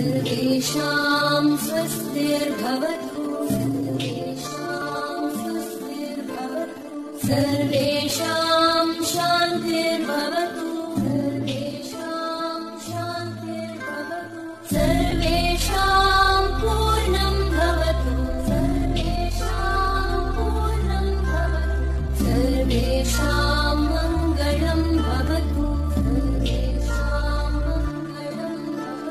सर्वेषां स्वस्तिर्भवतु सर्वेषां स्वस्तिर्भवतु सर्वेषां शान्तिर्भवतु सर्वेषां शान्तिर्भवतु सर्वेषां पूर्णं भवतु सर्वेषां पूर्णं भवतु सर्वेषां मङ्गलं भवतु सर्वेषां मङ्गलं भवतु।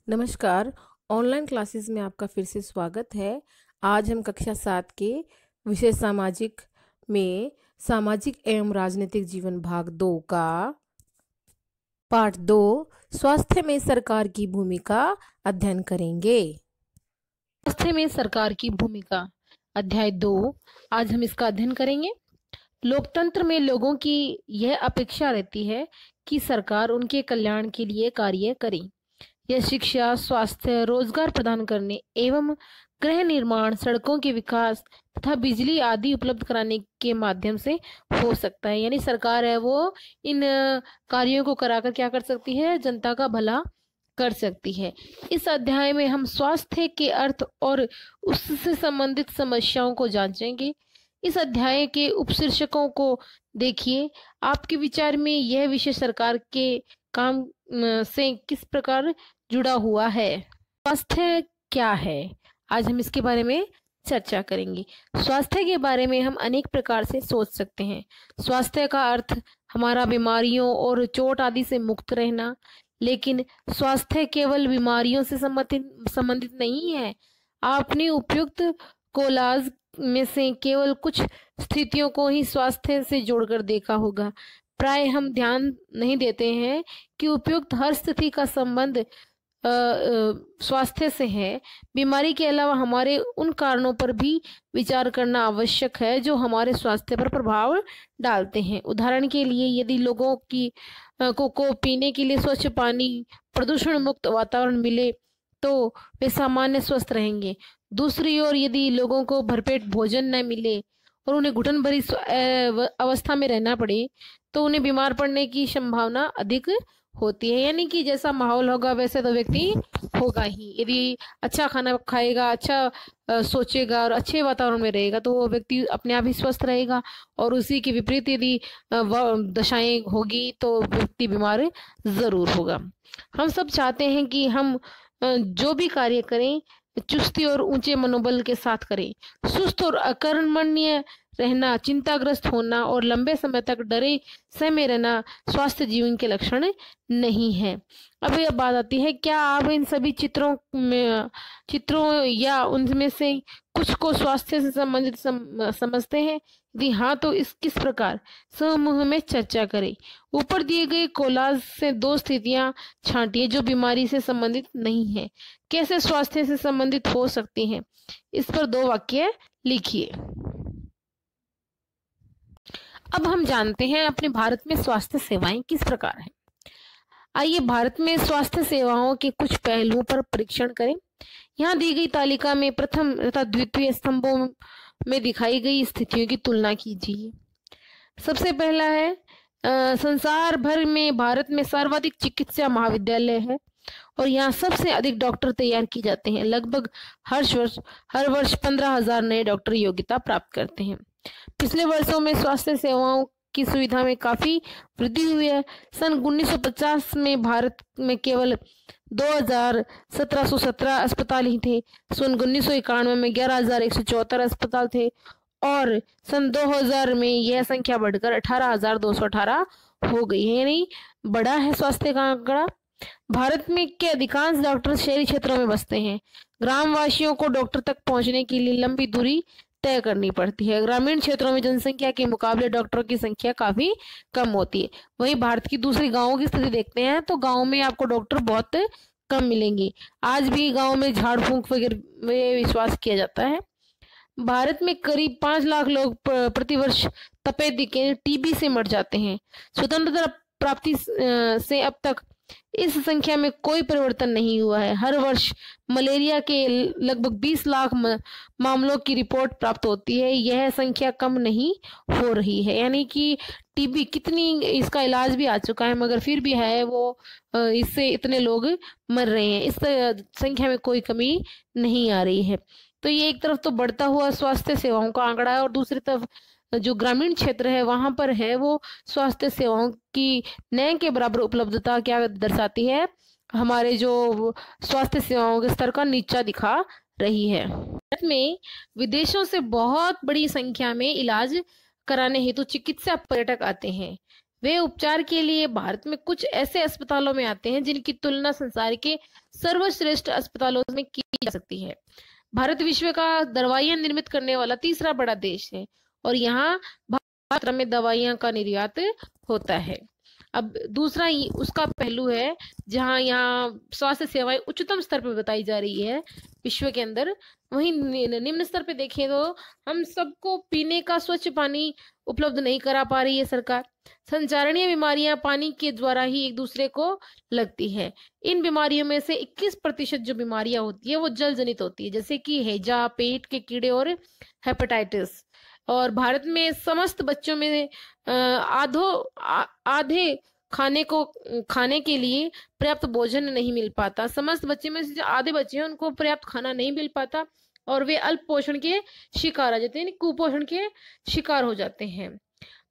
नमस्कार। ऑनलाइन क्लासेस में आपका फिर से स्वागत है। आज हम कक्षा 7 के विषय सामाजिक में सामाजिक एवं राजनीतिक जीवन भाग 2 का पाठ 2 स्वास्थ्य में सरकार की भूमिका अध्ययन करेंगे। स्वास्थ्य में सरकार की भूमिका अध्याय 2 आज हम इसका अध्ययन करेंगे। लोकतंत्र में लोगों की यह अपेक्षा रहती है कि सरकार उनके कल्याण के लिए कार्य करे। यह शिक्षा, स्वास्थ्य, रोजगार प्रदान करने एवं गृह निर्माण, सड़कों के विकास तथा बिजली आदि उपलब्ध कराने के माध्यम से हो सकता है। यानी सरकार है वो इन कार्यों को कराकर क्या कर सकती है, जनता का भला कर सकती है। इस अध्याय में हम स्वास्थ्य के अर्थ और उससे संबंधित समस्याओं को जांचेंगे। इस अध्याय के उपशीर्षकों को देखिए। आपके विचार में यह विषय सरकार के काम से किस प्रकार जुड़ा हुआ है? स्वास्थ्य क्या है? आज हम इसके बारे में चर्चा करेंगे। स्वास्थ्य के बारे में हम अनेक प्रकार से सोच सकते हैं। स्वास्थ्य का अर्थ हमारा बीमारियों और चोट आदि से मुक्त रहना, लेकिन स्वास्थ्य केवल बीमारियों से संबंधित नहीं है। आपने उपयुक्त कोलाज में से केवल कुछ स्थितियों को ही स्वास्थ्य से जोड़कर देखा होगा। प्राय हम ध्यान नहीं देते हैं कि उपयुक्त हर स्थिति का संबंध स्वास्थ्य से है। बीमारी के अलावा हमारे उन कारणों पर भी विचार करना आवश्यक है जो हमारे स्वास्थ्य पर प्रभाव डालते हैं। उदाहरण के लिए, यदि लोगों को पीने के लिए स्वच्छ पानी, प्रदूषण मुक्त वातावरण मिले तो वे सामान्य स्वस्थ रहेंगे। दूसरी ओर, यदि लोगों को भरपेट भोजन न मिले और उन्हें घुटन भरी अवस्था में रहना पड़े तो उन्हें बीमार पड़ने की संभावना अधिक होती है। यानी कि जैसा माहौल होगा वैसे तो व्यक्ति होगा ही। यदि अच्छा खाना खाएगा, अच्छा सोचेगा और अच्छे वातावरण में रहेगा तो वो व्यक्ति अपने आप ही स्वस्थ रहेगा, और उसी के विपरीत यदि दशाएं होगी तो व्यक्ति बीमार जरूर होगा। हम सब चाहते हैं कि हम जो भी कार्य करें चुस्ती और ऊंचे मनोबल के साथ करें। सुस्त और अकर्मण्य रहना, चिंताग्रस्त होना और लंबे समय तक डरे सहमे रहना स्वास्थ्य जीवन के लक्षण नहीं है। अब यह बात आती है, क्या आप इन सभी चित्रों या उनमें से कुछ को स्वास्थ्य से संबंधित समझते हैं? यदि हाँ तो किस प्रकार? समूह में चर्चा करें। ऊपर दिए गए कोलाज से 2 स्थितियां छांटिए जो बीमारी से संबंधित नहीं है। कैसे स्वास्थ्य से संबंधित हो सकती हैं? इस पर 2 वाक्य लिखिए। अब हम जानते हैं अपने भारत में स्वास्थ्य सेवाएं किस प्रकार हैं। आइए भारत में स्वास्थ्य सेवाओं के कुछ पहलुओं पर परीक्षण करें। यहाँ दी गई तालिका में प्रथम तथा द्वितीय स्तंभों में दिखाई गई स्थितियों की तुलना कीजिए। सबसे पहला है, संसार भर में भारत में सर्वाधिक चिकित्सा महाविद्यालय है और यहाँ सबसे अधिक डॉक्टर तैयार किए जाते हैं। लगभग हर वर्ष 15,000 नए डॉक्टर योग्यता प्राप्त करते हैं। पिछले वर्षों में स्वास्थ्य सेवाओं की सुविधा में काफी वृद्धि हुई है। सन 1950 में भारत में केवल 2,1717 अस्पताल ही थे। सन 1991 में 11,174 अस्पताल थे और सन 2000 में यह संख्या बढ़कर 18,218 हो गई है। यानी बड़ा है स्वास्थ्य का आंकड़ा। भारत में के अधिकांश डॉक्टर शहरी क्षेत्रों में बसते हैं। ग्रामवासियों को डॉक्टर तक पहुंचने के लिए लंबी दूरी तय करनी पड़ती है। ग्रामीण क्षेत्रों में जनसंख्या के मुकाबले डॉक्टरों की संख्या काफी कम होती है। वहीं भारत की दूसरी गांवों की स्थिति देखते हैं तो गांव में आपको डॉक्टर बहुत कम मिलेंगे। आज भी गांव में झाड़ फूंक वगैरह में विश्वास किया जाता है। भारत में करीब 5 लाख लोग प्रतिवर्ष तपेदिक टीबी से मर जाते हैं। स्वतंत्रता प्राप्ति से अब तक इस संख्या में कोई परिवर्तन नहीं हुआ है। हर वर्ष मलेरिया के लगभग 20 लाख मामलों की रिपोर्ट प्राप्त होती है। यह संख्या कम नहीं हो रही है, यानी कि टीबी कितनी, इसका इलाज भी आ चुका है मगर फिर भी है वो इससे इतने लोग मर रहे हैं। इस संख्या में कोई कमी नहीं आ रही है। तो ये एक तरफ तो बढ़ता हुआ स्वास्थ्य सेवाओं का आंकड़ा है और दूसरी तरफ जो ग्रामीण क्षेत्र है वहां पर है वो स्वास्थ्य सेवाओं की न के बराबर उपलब्धता क्या दर्शाती है, हमारे जो स्वास्थ्य सेवाओं के स्तर का नीचा दिखा रही है। भारत में विदेशों से बहुत बड़ी संख्या में इलाज कराने हेतु चिकित्सा पर्यटक आते हैं। वे उपचार के लिए भारत में कुछ ऐसे अस्पतालों में आते हैं जिनकी तुलना संसार के सर्वश्रेष्ठ अस्पतालों में की जा सकती है। भारत विश्व का दवाइयां निर्मित करने वाला तीसरा बड़ा देश है और यहाँ भारत में दवाइयां का निर्यात होता है। अब दूसरा उसका पहलू है जहाँ यहाँ स्वास्थ्य सेवाएं उच्चतम स्तर पर बताई जा रही है विश्व के अंदर, वहीं निम्न स्तर पे देखें तो हम सबको पीने का स्वच्छ पानी उपलब्ध नहीं करा पा रही है सरकार। संचारणीय बीमारियां पानी के द्वारा ही एक दूसरे को लगती है। इन बीमारियों में से 21% जो बीमारियां होती है वो जल जनित होती है, जैसे कि हैजा, पेट के कीड़े और हेपेटाइटिस। और भारत में समस्त बच्चों में आधे खाने के लिए पर्याप्त भोजन नहीं मिल पाता। समस्त बच्चे में से जो आधे बच्चे हैं उनको पर्याप्त खाना नहीं मिल पाता और वे अल्प पोषण के शिकार आ जाते हैं, कुपोषण के शिकार हो जाते हैं।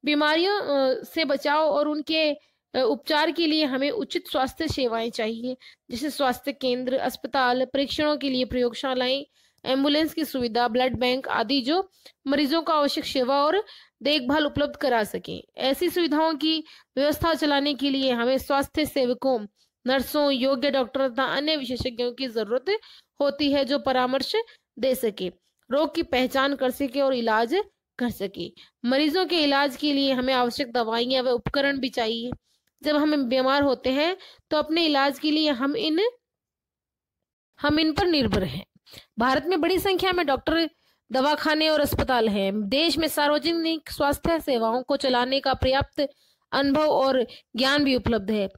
बीमारियों से बचाव और उनके उपचार के लिए हमें उचित स्वास्थ्य सेवाएं चाहिए, जैसे स्वास्थ्य केंद्र, अस्पताल, परीक्षणों के लिए प्रयोगशालाएं, एम्बुलेंस की सुविधा, ब्लड बैंक आदि जो मरीजों को आवश्यक सेवा और देखभाल उपलब्ध करा सके। ऐसी सुविधाओं की व्यवस्था चलाने के लिए हमें स्वास्थ्य सेवकों, नर्सों, योग्य डॉक्टर तथा अन्य विशेषज्ञों की जरूरत होती है जो परामर्श दे सके, रोग की पहचान कर सके और इलाज कर सके। मरीजों के इलाज के लिए हमें आवश्यक दवाइयां व उपकरण भी चाहिए। जब हम बीमार होते हैं तो अपने इलाज के लिए हम इन पर निर्भर हैं। भारत में बड़ी संख्या में डॉक्टर, दवाखाने और अस्पताल हैं। देश में सार्वजनिक स्वास्थ्य सेवाओं को चलाने का पर्याप्त अनुभव और ज्ञान भी उपलब्ध है।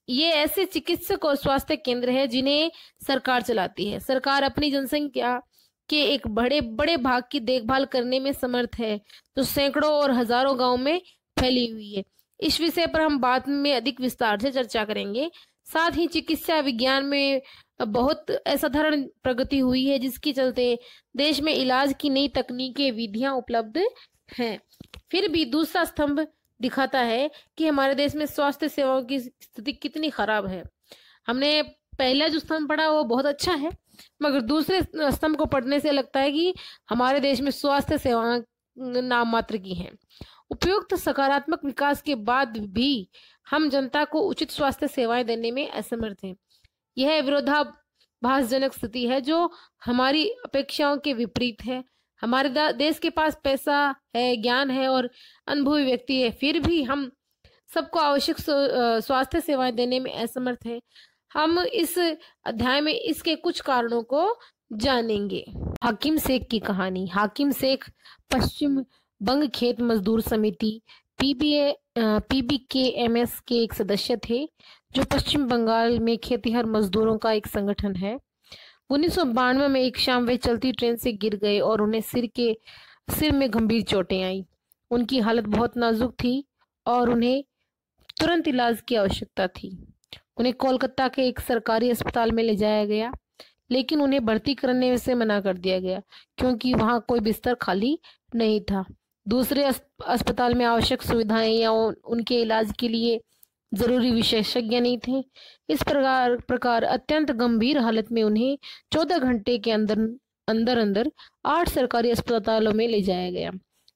ये ऐसे चिकित्सक और स्वास्थ्य केंद्र है जिन्हें सरकार चलाती है। सरकार अपनी जनसंख्या के एक बड़े भाग की देखभाल करने में समर्थ है, जो सैकड़ों और हजारों गांव में फैली हुई है। इस विषय पर हम बाद में अधिक विस्तार से चर्चा करेंगे। साथ ही चिकित्सा विज्ञान में बहुत असाधारण प्रगति हुई है, जिसके चलते देश में इलाज की नई तकनीकें, विधियां उपलब्ध हैं। फिर भी दूसरा स्तंभ दिखाता है कि हमारे देश में स्वास्थ्य सेवाओं की स्थिति कितनी खराब है। हमने पहला जो स्तंभ पढ़ा वो बहुत अच्छा है, मगर दूसरे स्तंभ को पढ़ने से लगता है कि हमारे देश में स्वास्थ्य सेवाएं नाम मात्र की हैं। उपयुक्त सकारात्मक विकास के बाद भी हम जनता को उचित स्वास्थ्य सेवाएं देने में असमर्थ हैं। यह विरोधाभासजनक स्थिति है जो हमारी अपेक्षाओं के विपरीत है। हमारे देश के पास पैसा है, ज्ञान है और अनुभवी व्यक्ति है, फिर भी हम सबको आवश्यक स्वास्थ्य सेवाएं देने में असमर्थ है। हम इस अध्याय में इसके कुछ कारणों को जानेंगे। हाकिम शेख की कहानी। हाकिम शेख पश्चिम बंग खेत मजदूर समिति PBKMS के एक सदस्य थे, जो पश्चिम बंगाल में खेतिहर मजदूरों का एक संगठन है। 1992 में एक शाम वे चलती ट्रेन से गिर गए और उन्हें सिर में गंभीर चोटें आई। उनकी हालत बहुत नाजुक थी और उन्हें तुरंत इलाज की आवश्यकता थी। उन्हें कोलकाता के एक सरकारी अस्पताल में ले जाया गया, लेकिन उन्हें भर्ती करने से मना कर दिया गया क्योंकि वहां कोई बिस्तर खाली नहीं था। दूसरे अस्पताल में आवश्यक सुविधाएं या उनके इलाज के लिए जरूरी विशेषज्ञ नहीं थे। इस प्रकार अत्यंत गंभीर हालत में उन्हें 14 घंटे के अंदर 8 सरकारी अस्पतालों में ले जाया गया,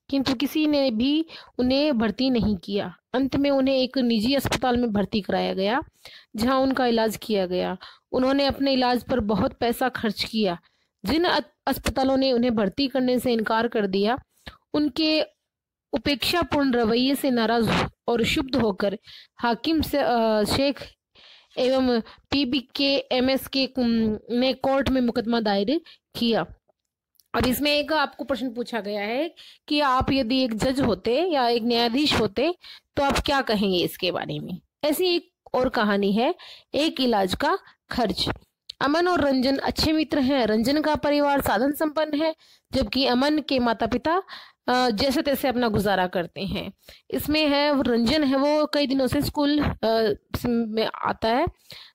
किंतु किसी ने भी उन्हें भर्ती नहीं किया। अंत में उन्हें एक निजी अस्पताल में भर्ती कराया गया, जहां उनका इलाज किया गया। उन्होंने अपने इलाज पर बहुत पैसा खर्च किया। जिन अस्पतालों ने उन्हें भर्ती करने से इनकार कर दिया, उनके उपेक्षापूर्ण रवैये से नाराज और क्षुब्ध होकर हाकिम शेख एवं PBKMS ने कोर्ट में मुकदमा दायर किया। और इसमें एक आपको प्रश्न पूछा गया है कि आप यदि एक जज होते या एक न्यायाधीश होते तो आप क्या कहेंगे इसके बारे में। ऐसी एक और कहानी है एक इलाज का खर्च। अमन और रंजन अच्छे मित्र हैं। रंजन का परिवार साधन संपन्न है, जबकि अमन के माता पिता जैसे तैसे अपना गुजारा करते हैं। इसमें है रंजन है वो कई दिनों से स्कूल में आता है।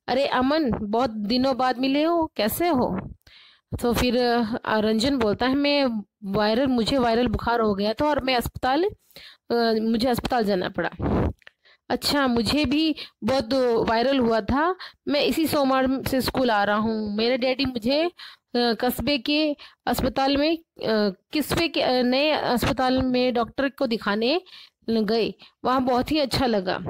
अरे अमन, बहुत दिनों बाद मिले हो, कैसे हो? तो फिर रंजन बोलता है मुझे वायरल बुखार हो गया था और मुझे अस्पताल जाना पड़ा। अच्छा, मुझे भी बहुत वायरल हुआ था। मैं इसी सोमवार से स्कूल आ रहा हूँ। मेरे डैडी मुझे कस्बे के अस्पताल में किस्बे के नए अस्पताल में डॉक्टर को दिखाने गए। वहाँ बहुत ही अच्छा लगा।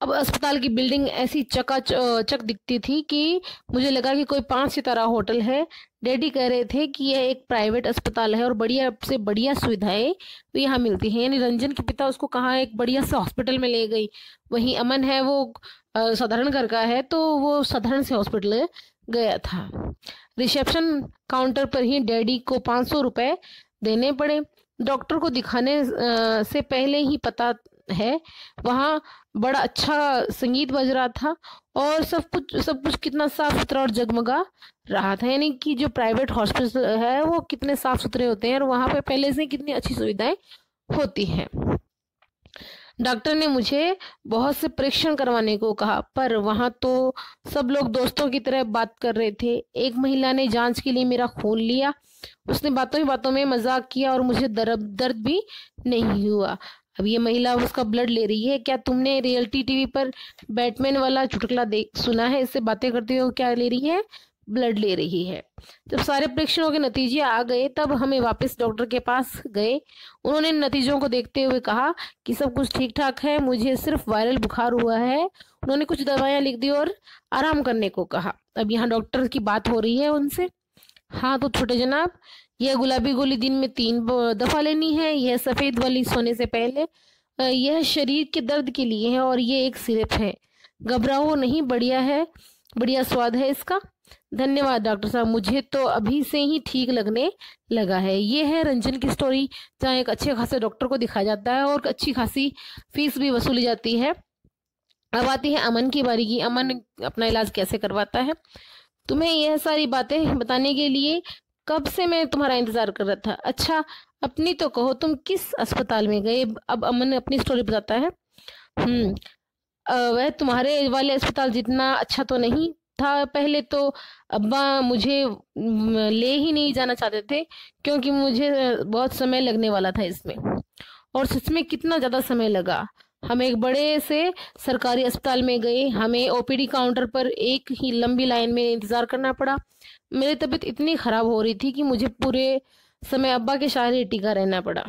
अब अस्पताल की बिल्डिंग ऐसी चकाचक दिखती थी कि मुझे लगा कि कोई 5 सितारा होटल है। डैडी कह रहे थे कि यह एक प्राइवेट अस्पताल है और बढ़िया से बढ़िया सुविधाएं भी यहाँ मिलती हैं। यानी रंजन के पिता उसको कहाँ एक बढ़िया से हॉस्पिटल में ले गई। वहीं अमन है वो साधारण घर का है, तो वो साधारण से हॉस्पिटल गया था। रिसेप्शन काउंटर पर ही डैडी को 500 रुपए देने पड़े। डॉक्टर को दिखाने से पहले ही पता है वहाँ बड़ा अच्छा संगीत बज रहा था और सब कुछ कितना साफ सुथरा और जगमगा रहा था। यानी कि जो प्राइवेट हॉस्पिटल है वो कितने साफ सुथरे होते हैं और वहाँ पे पहले से कितनी अच्छी सुविधाएं होती हैं। डॉक्टर ने मुझे बहुत से परीक्षण करवाने को कहा, पर वहां तो सब लोग दोस्तों की तरह बात कर रहे थे। एक महिला ने जांच के लिए मेरा खून लिया। उसने बातों ही बातों में मजाक किया और मुझे दर्द भी नहीं हुआ। अब ये महिला उसका ब्लड ले रही है। क्या तुमने रियलिटी टीवी पर बैटमैन वाला चुटकुला सुना है? इससे बातें करते हुए क्या ले रही है? ब्लड ले रही है। जब सारे परीक्षणों के नतीजे आ गए तब हमें वापस डॉक्टर के पास गए। उन्होंने नतीजों को देखते हुए कहा कि सब कुछ ठीक ठाक है, मुझे सिर्फ वायरल बुखार हुआ है। उन्होंने कुछ दवाइयां लिख दी और आराम करने को कहा। अब यहाँ डॉक्टर की बात हो रही है उनसे। हाँ तो छोटे जनाब, यह गुलाबी गोली दिन में 3 दफा लेनी है। यह सफेद वाली सोने से पहले। यह शरीर के दर्द के लिए है और ये एक सिरप है। घबराओ नहीं, बढ़िया है, बढ़िया स्वाद है इसका। धन्यवाद डॉक्टर साहब, मुझे तो अभी से ही ठीक लगने लगा है। ये है रंजन की स्टोरी, जहाँ एक अच्छे खासे डॉक्टर को दिखाया जाता है और अच्छी खासी फीस भी वसूली जाती है। अब आती है अमन की बारी की। अमन अपना इलाज कैसे करवाता है। तुम्हें यह सारी बातें बताने के लिए कब से मैं तुम्हारा इंतजार कर रहा था। अच्छा, अपनी तो कहो, तुम किस अस्पताल में गए? अब अमन अपनी स्टोरी बताता है। वह तुम्हारे वाले अस्पताल जितना अच्छा तो नहीं था। पहले तो अब्बा मुझे ले ही नहीं जाना चाहते थे, क्योंकि मुझे बहुत समय लगने वाला था इसमें। और सच में कितना ज्यादा समय लगा। हम एक बड़े से सरकारी अस्पताल में गए। हमें ओपीडी काउंटर पर एक ही लंबी लाइन में इंतजार करना पड़ा। मेरी तबीयत इतनी खराब हो रही थी कि मुझे पूरे समय अब्बा के सहारे टिका रहना पड़ा।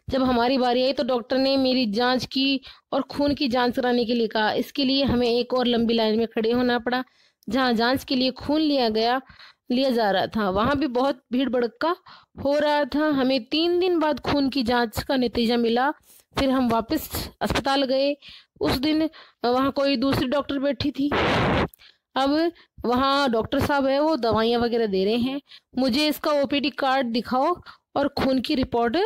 जब हमारी बारी आई तो डॉक्टर ने मेरी जांच की और खून की जांच कराने के लिए कहा। इसके लिए हमें एक और लंबी लाइन में खड़े होना पड़ा। जहां जांच के लिए खून लिया जा रहा था, वहां भी बहुत भीड़ भड़का हो रहा था। हमें 3 दिन बाद खून की जांच का नतीजा मिला। फिर हम वापस अस्पताल गए। उस दिन वहां कोई दूसरी डॉक्टर बैठी थी। अब वहाँ डॉक्टर साहब है वो दवाइयाँ वगैरह दे रहे हैं। मुझे इसका ओपीडी कार्ड दिखाओ और खून की रिपोर्ट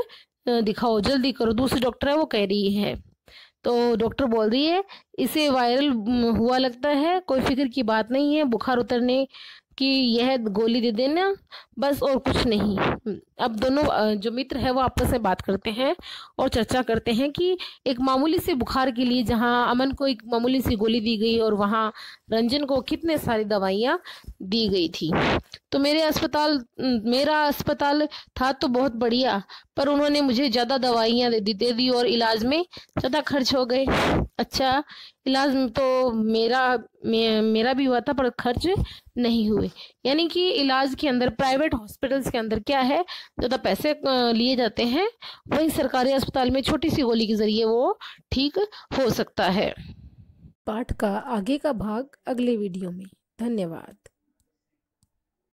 दिखाओ, जल्दी करो, दूसरी डॉक्टर है वो कह रही है। तो डॉक्टर बोल रही है इसे वायरल हुआ लगता है, कोई फिक्र की बात नहीं है, बुखार उतरने की यह गोली दे देना बस, और कुछ नहीं। अब दोनों जो मित्र है वो आपस में बात करते हैं और चर्चा करते हैं कि एक मामूली से बुखार के लिए जहां अमन को एक मामूली सी गोली दी गई और वहां रंजन को कितने सारी दवाइयां दी गई थी। तो मेरा अस्पताल था तो बहुत बढ़िया, पर उन्होंने मुझे ज्यादा दवाइयां दे दी और इलाज में ज्यादा खर्च हो गए। अच्छा, इलाज में तो मेरा भी हुआ था पर खर्च नहीं हुए। यानी कि इलाज के अंदर प्राइवेट हॉस्पिटल्स के अंदर क्या है, ज्यादा पैसे लिए जाते हैं, वहीं सरकारी अस्पताल में छोटी सी गोली के जरिए वो ठीक हो सकता है। पाठ का आगे का भाग अगले वीडियो में। धन्यवाद।